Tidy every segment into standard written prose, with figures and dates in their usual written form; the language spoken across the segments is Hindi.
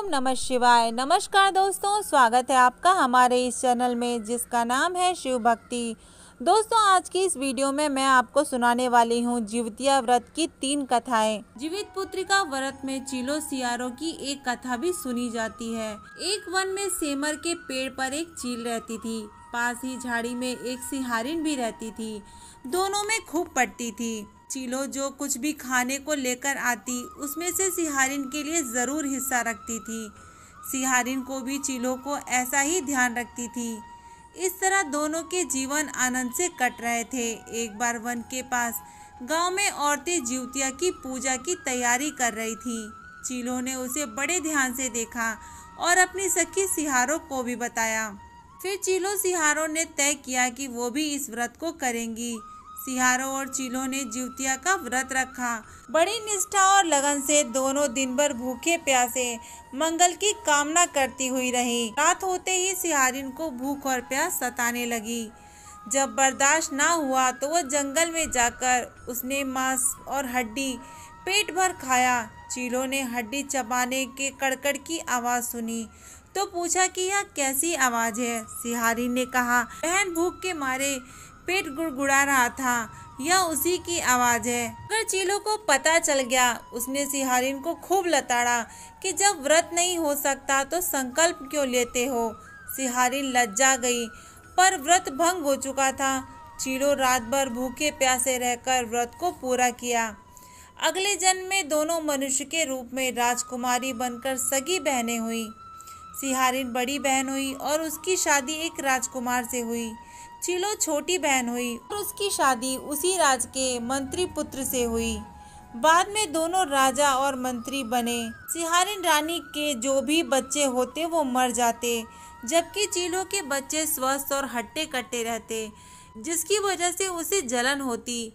ओम नमः शिवाय। नमस्कार दोस्तों, स्वागत है आपका हमारे इस चैनल में जिसका नाम है शिव भक्ति। दोस्तों, आज की इस वीडियो में मैं आपको सुनाने वाली हूँ जिवितिया व्रत की 3 कथाएं। जीवित पुत्रिका व्रत में चीलो सियारों की एक कथा भी सुनी जाती है। एक वन में सेमर के पेड़ पर एक चील रहती थी। पास ही झाड़ी में एक सिंहारिन भी रहती थी। दोनों में खूब पटती थी। चीलो जो कुछ भी खाने को लेकर आती उसमें से सिंहारिन के लिए जरूर हिस्सा रखती थी। सिंहारिन को भी चीलो को ऐसा ही ध्यान रखती थी। इस तरह दोनों के जीवन आनंद से कट रहे थे। एक बार वन के पास गांव में औरतें जिवितिया की पूजा की तैयारी कर रही थी। चीलो ने उसे बड़े ध्यान से देखा और अपनी सखी सिहारो को भी बताया। फिर चीलो सिहारो ने तय किया कि वो भी इस व्रत को करेंगी। सिहारो और चीलो ने जिवितिया का व्रत रखा। बड़ी निष्ठा और लगन से दोनों दिन भर भूखे प्यासे मंगल की कामना करती हुई रही। रात होते ही सिंहारिन को भूख और प्यास सताने लगी। जब बर्दाश्त ना हुआ तो वह जंगल में जाकर उसने मांस और हड्डी पेट भर खाया। चीलो ने हड्डी चबाने के कड़कड़ की आवाज सुनी तो पूछा कि यह कैसी आवाज है। सिंहारिन ने कहा, बहन भूख के मारे पेट गुड़गुड़ा रहा था, यह उसी की आवाज है। अगर चीलो को पता चल गया, उसने सिंहारिन को खूब लताड़ा कि जब व्रत नहीं हो सकता तो संकल्प क्यों लेते हो। सिंहारिन लज्जा गई, पर व्रत भंग हो चुका था। चीलो रात भर भूखे प्यासे रहकर व्रत को पूरा किया। अगले जन्म में दोनों मनुष्य के रूप में राजकुमारी बनकर सगी बहनें हुई। सिंहारिन बड़ी बहन हुई और उसकी शादी एक राजकुमार से हुई। चीलो छोटी बहन हुई और उसकी शादी उसी राज के मंत्री पुत्र से हुई। बाद में दोनों राजा और मंत्री बने। सिंहारिन रानी के जो भी बच्चे होते वो मर जाते, जबकि चीलो के बच्चे स्वस्थ और हट्टे कट्टे रहते, जिसकी वजह से उसे जलन होती।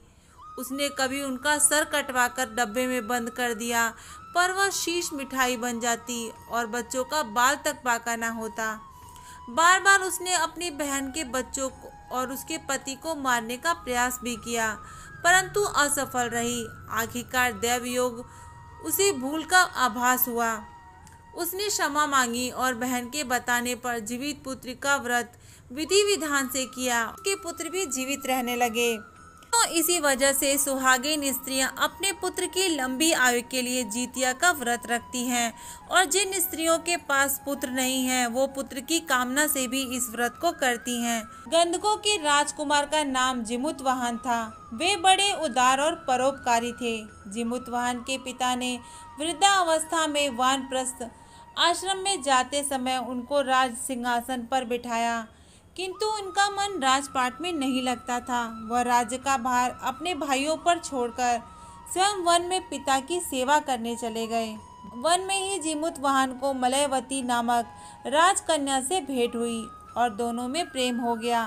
उसने कभी उनका सर कटवाकर डब्बे में बंद कर दिया, पर वह शीश मिठाई बन जाती और बच्चों का बाल तक पाका ना होता। बार बार उसने अपनी बहन के बच्चों को और उसके पति को मारने का प्रयास भी किया, परंतु असफल रही। आखिरकार दैव योग उसे भूल का आभास हुआ। उसने क्षमा मांगी और बहन के बताने पर जीवित पुत्री का व्रत विधि विधान से किया। उसके पुत्र भी जीवित रहने लगे। तो इसी वजह से सुहागिन स्त्रियां अपने पुत्र की लंबी आयु के लिए जिवितिया का व्रत रखती हैं, और जिन स्त्रियों के पास पुत्र नहीं है वो पुत्र की कामना से भी इस व्रत को करती हैं। गंधकों के राजकुमार का नाम जिमुतवाहन था। वे बड़े उदार और परोपकारी थे। जिमुतवाहन के पिता ने वृद्धावस्था में वानप्रस्थ आश्रम में जाते समय उनको राज सिंहासन पर बिठाया, किंतु उनका मन राजपाट में नहीं लगता था। वह राज्य का भार अपने भाइयों पर छोड़कर स्वयं वन में पिता की सेवा करने चले गए। वन में ही जिमुतवाहन को मलयवती नामक राजकन्या से भेंट हुई और दोनों में प्रेम हो गया।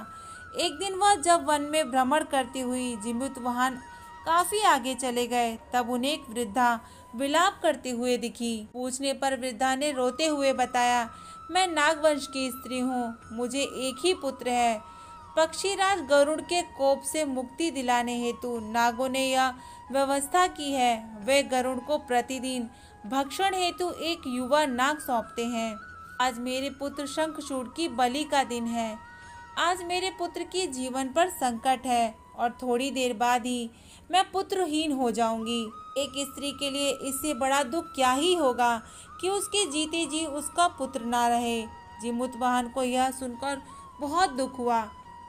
एक दिन वह जब वन में भ्रमण करती हुई जिमुतवाहन काफी आगे चले गए, तब उन्हें एक वृद्धा विलाप करते हुए दिखी। पूछने पर वृद्धा ने रोते हुए बताया, मैं नागवंश की स्त्री हूँ, मुझे एक ही पुत्र है। पक्षीराज गरुड़ के कोप से मुक्ति दिलाने हेतु नागों ने यह व्यवस्था की है। वे गरुड़ को प्रतिदिन भक्षण हेतु एक युवा नाग सौंपते हैं। आज मेरे पुत्र शंखचूड़ की बलि का दिन है। आज मेरे पुत्र की जीवन पर संकट है और थोड़ी देर बाद ही मैं पुत्रहीन हो जाऊंगी। एक स्त्री के लिए इससे बड़ा दुख क्या ही होगा कि उसके जीते जी उसका पुत्र ना रहे। जिमुतवाहन को यह सुनकर बहुत दुख हुआ।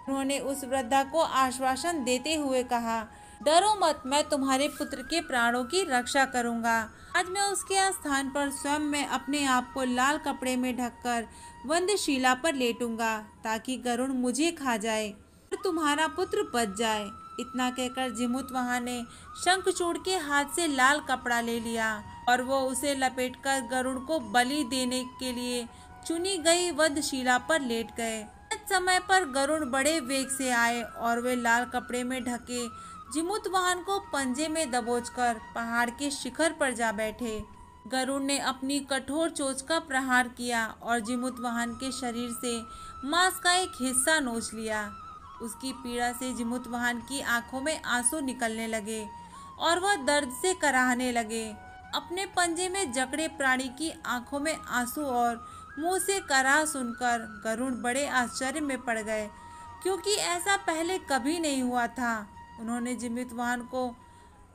उन्होंने उस वृद्धा को आश्वासन देते हुए कहा, डरो मत, मैं तुम्हारे पुत्र के प्राणों की रक्षा करूंगा। आज मैं उसके स्थान पर स्वयं मैं अपने आप को लाल कपड़े में ढककर वंदशिला पर लेटूंगा, ताकि गरुड़ मुझे खा जाए और तुम्हारा पुत्र बच जाए। इतना कहकर जिमुतवाहन ने शंखचूड़ के हाथ से लाल कपड़ा ले लिया और वो उसे लपेटकर गरुड़ को बलि देने के लिए चुनी गई वधशिला पर लेट गए। इस समय पर गरुड़ बड़े वेग से आए और वे लाल कपड़े में ढके जिमुतवाहन को पंजे में दबोचकर पहाड़ के शिखर पर जा बैठे। गरुड़ ने अपनी कठोर चोंच का प्रहार किया और जिमुतवाहन के शरीर से मांस का एक हिस्सा नोच लिया। उसकी पीड़ा से जिमुतवाहन की आंखों में आंसू निकलने लगे और वह दर्द से कराहने लगे। अपने पंजे में जकड़े प्राणी की आंखों में आंसू और मुंह से कराह सुनकर गरुड़ बड़े आश्चर्य में पड़ गए, क्योंकि ऐसा पहले कभी नहीं हुआ था। उन्होंने जीमूतवाहन को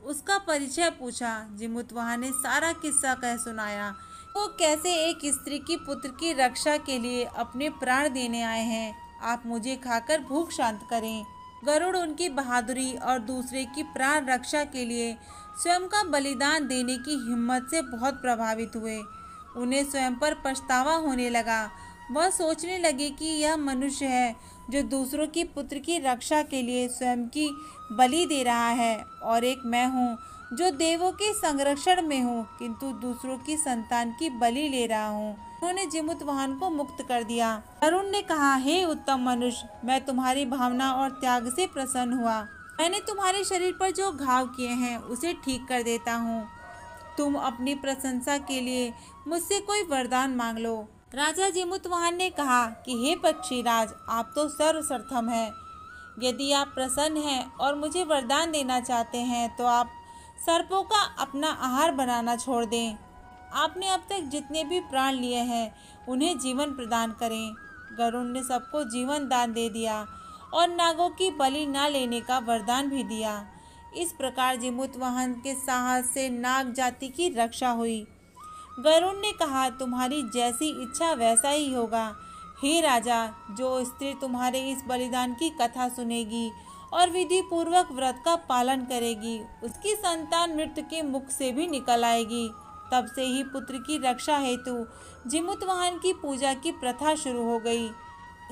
उसका परिचय पूछा। जीमूतवाहन ने सारा किस्सा कह सुनाया। वो कैसे एक स्त्री की पुत्र की रक्षा के लिए अपने प्राण देने आए हैं। आप मुझे खाकर भूख शांत करें। गरुड़ उनकी बहादुरी और दूसरे की प्राण रक्षा के लिए स्वयं का बलिदान देने की हिम्मत से बहुत प्रभावित हुए। उन्हें स्वयं पर पछतावा होने लगा। वह सोचने लगे कि यह मनुष्य है जो दूसरों की पुत्र की रक्षा के लिए स्वयं की बलि दे रहा है, और एक मैं हूँ जो देवों के संरक्षण में हूँ किंतु दूसरों की संतान की बलि ले रहा हूँ। उन्होंने जीमूतवाहन को मुक्त कर दिया। अरुण ने कहा, हे उत्तम मनुष्य, मैं तुम्हारी भावना और त्याग से प्रसन्न हुआ। मैंने तुम्हारे शरीर पर जो घाव किए हैं उसे ठीक कर देता हूँ। तुम अपनी प्रशंसा के लिए मुझसे कोई वरदान मांग लो। राजा जीमूतवाहन ने कहा कि हे पक्षीराज, आप तो सर्वसमर्थ हैं। यदि आप प्रसन्न हैं और मुझे वरदान देना चाहते हैं तो आप सर्पों का अपना आहार बनाना छोड़ दें। आपने अब तक जितने भी प्राण लिए हैं उन्हें जीवन प्रदान करें। गरुड़ ने सबको जीवन दान दे दिया और नागों की बलि न लेने का वरदान भी दिया। इस प्रकार जीमूतवाहन के साहस से नाग जाति की रक्षा हुई। गरुड़ ने कहा, तुम्हारी जैसी इच्छा वैसा ही होगा। हे राजा, जो स्त्री तुम्हारे इस बलिदान की कथा सुनेगी और विधि पूर्वक व्रत का पालन करेगी, उसकी संतान मृत्यु के मुख से भी निकल आएगी। तब से ही पुत्र की रक्षा हेतु जीमूतवाहन की पूजा की प्रथा शुरू हो गई।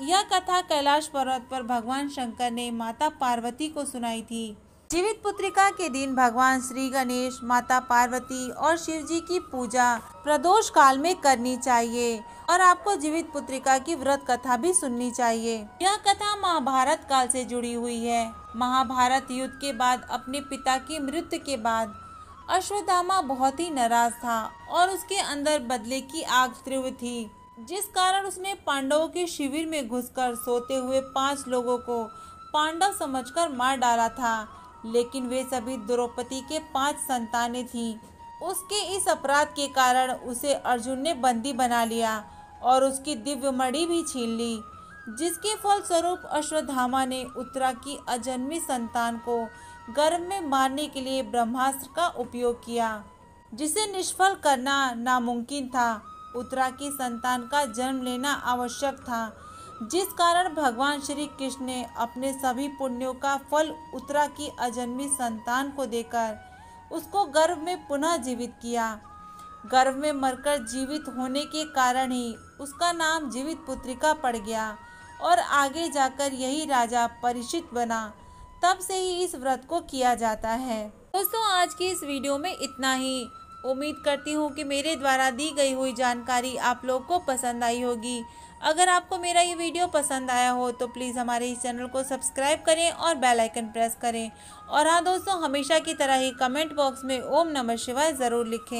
यह कथा कैलाश पर्वत पर भगवान शंकर ने माता पार्वती को सुनाई थी। जीवित पुत्रिका के दिन भगवान श्री गणेश, माता पार्वती और शिव जी की पूजा प्रदोष काल में करनी चाहिए और आपको जीवित पुत्रिका की व्रत कथा भी सुननी चाहिए। यह कथा महाभारत काल से जुड़ी हुई है। महाभारत युद्ध के बाद अपने पिता की मृत्यु के बाद अश्वत्थामा बहुत ही नाराज था और उसके अंदर बदले की आग तीव्र थी, जिस कारण उसने पांडवों के शिविर में घुसकर सोते हुए 5 लोगों को पांडव समझकर मार डाला था। लेकिन वे सभी द्रौपदी के 5 संतानें थीं। उसके इस अपराध के कारण उसे अर्जुन ने बंदी बना लिया और उसकी दिव्य मणि भी छीन ली, जिसके फलस्वरूप अश्वत्थामा ने उत्तरा की अजन्मी संतान को गर्भ में मारने के लिए ब्रह्मास्त्र का उपयोग किया, जिसे निष्फल करना नामुमकिन था। उत्तरा की संतान का जन्म लेना आवश्यक था, जिस कारण भगवान श्री कृष्ण ने अपने सभी पुण्यों का फल उत्तरा की अजन्मी संतान को देकर उसको गर्भ में पुनः जीवित किया। गर्भ में मरकर जीवित होने के कारण ही उसका नाम जीवित पुत्रिका पड़ गया और आगे जाकर यही राजा परीक्षित बना। तब से ही इस व्रत को किया जाता है। दोस्तों, आज की इस वीडियो में इतना ही। उम्मीद करती हूँ कि मेरे द्वारा दी गई हुई जानकारी आप लोग को पसंद आई होगी। अगर आपको मेरा ये वीडियो पसंद आया हो तो प्लीज़ हमारे इस चैनल को सब्सक्राइब करें और बेल आइकन प्रेस करें। और हाँ दोस्तों, हमेशा की तरह ही कमेंट बॉक्स में ओम नमः शिवाय ज़रूर लिखें।